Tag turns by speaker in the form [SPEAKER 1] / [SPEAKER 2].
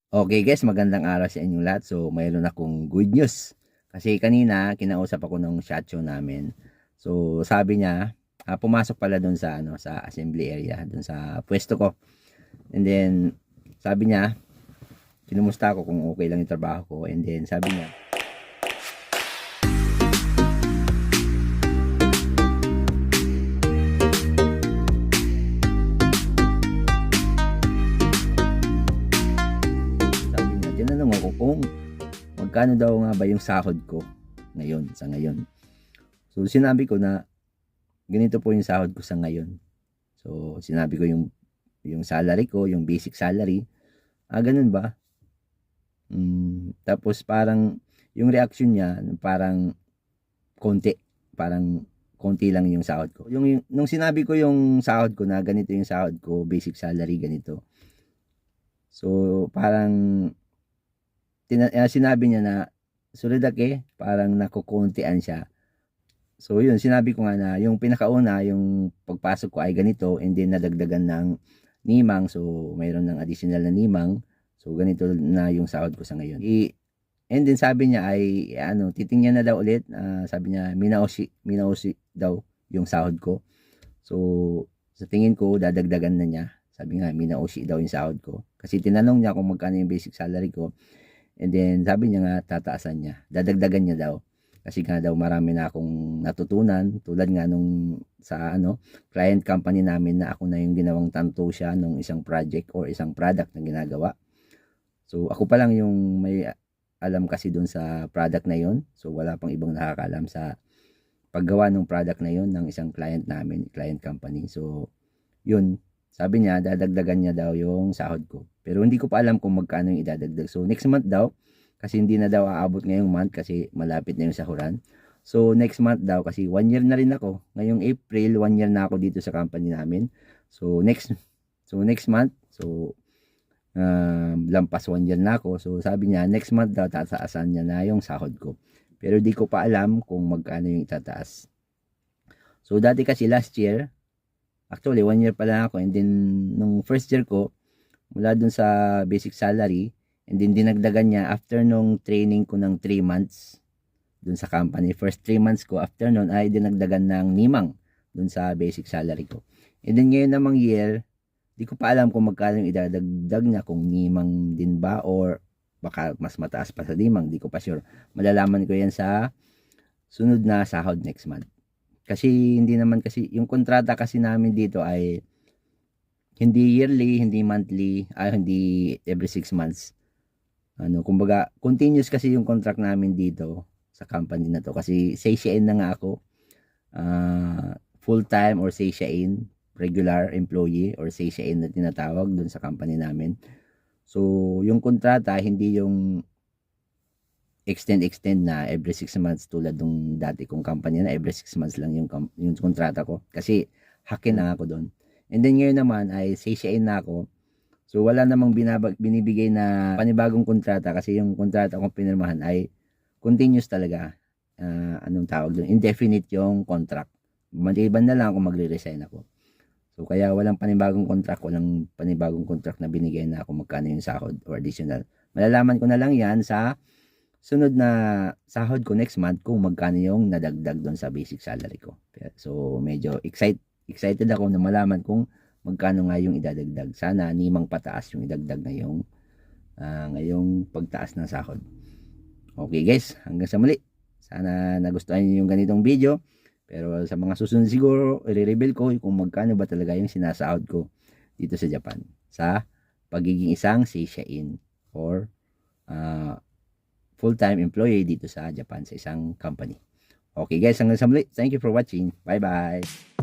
[SPEAKER 1] Okay guys, magandang araw sa inyong lahat. So, mayroon akong good news. Kasi kanina, kinausap ako ng shot show namin. So, sabi niya, pumasok pala doon sa, sa assembly area, doon sa pwesto ko. And then, sabi niya, kinumusta ako kung okay lang yung trabaho ko. And then, sabi niya, tinanong ako kung magkano daw nga ba yung sahod ko ngayon, sa ngayon. So, sinabi ko na, ganito po yung sahod ko sa ngayon. So, sinabi ko yung salary ko, yung basic salary. Ganun ba? Tapos parang yung reaction niya parang konti, parang konti lang yung sahod ko. Nung sinabi ko yung sahod ko na ganito yung sahod ko, basic salary ganito. So parang sinabi niya na suridake, parang nakukuntian siya. So yun, sinabi ko nga na yung pinakauna, yung pagpasok ko ay ganito, and then nadagdagan ng nimang, so mayroon ng additional na nimang. So ganito na yung sahod ko sa ngayon. And then sabi niya ay titingnan na daw ulit. Sabi niya minaoshi daw yung sahod ko. So sa tingin ko dadagdagan na niya. Sabi nga minaoshi daw yung sahod ko. Kasi tinanong niya kung magkano yung basic salary ko. And then sabi niya nga tataasan niya. Dadagdagan niya daw. Kasi nga daw marami na akong natutunan, tulad nga nung sa client company namin na ako na yung ginawang tanto siya nung isang project or isang product na ginagawa. So ako pa lang yung may alam kasi doon sa product na yon. So wala pang ibang nakakaalam sa paggawa ng product na yon ng isang client namin, client company. So yun, sabi niya dadagdagan niya daw yung sahod ko. Pero hindi ko pa alam kung magkano yung idadagdag. So next month daw, kasi hindi na daw aabot ngayong month kasi malapit na yung sahuran. So next month daw, kasi 1 year na rin ako. Ngayong April, 1 year na ako dito sa company namin. So next month, so lampas 1 year na ako. So sabi niya next month daw tataasan niya na yung sahod ko. Pero di ko pa alam kung magkano yung itataas. So dati kasi last year, actually 1 year pa lang ako, and then nung first year ko, mula dun sa basic salary, and then dinagdagan niya after nung training ko ng 3 months dun sa company. First 3 months ko, after nun ay dinagdagan ng nimang dun sa basic salary ko. And then ngayon namang year, di ko pa alam kung magkano yung idadagdag niya, kung nimang din ba or baka mas mataas pa sa nimang, di ko pa sure. Malalaman ko yan sa sunod na sahod next month. Kasi hindi naman kasi, yung kontrata kasi namin dito ay hindi yearly, hindi monthly, hindi every 6 months. Kumbaga, continuous kasi yung contract namin dito sa company na to. Kasi Seishain na nga ako. Full time or Seishain, regular employee or Seishain na tinatawag dun sa company namin. So, yung kontrata, hindi yung extend na every 6 months tulad nung dati kong company na every 6 months lang yung kontrata ko. Kasi hakin na ako doon. And then ngayon naman ay Seishain na ako. So, wala namang binibigay na panibagong kontrata kasi yung kontrata kong pinirmahan ay continuous talaga. Anong tawag doon? Indefinite yung contract. Maliban na lang kung magre-resign ako. So, kaya walang panibagong contract, walang panibagong contract na binigay na kung magkano yung sahod or additional. Malalaman ko na lang yan sa sunod na sahod ko next month kung magkano yung nadagdag doon sa basic salary ko. So, medyo excited ako na malaman kung magkano nga yung idadagdag. Sana nimang pataas yung idagdag ngayong pagtaas ng sahod. Okay guys, hanggang sa muli. Sana nagustuhan niyo yung ganitong video. Pero sa mga susunod siguro, i-reveal ko kung magkano ba talaga yung sinasahod ko dito sa Japan sa pagiging isang Seishain or full-time employee dito sa Japan sa isang company. Okay guys, hanggang sa muli. Thank you for watching. Bye-bye.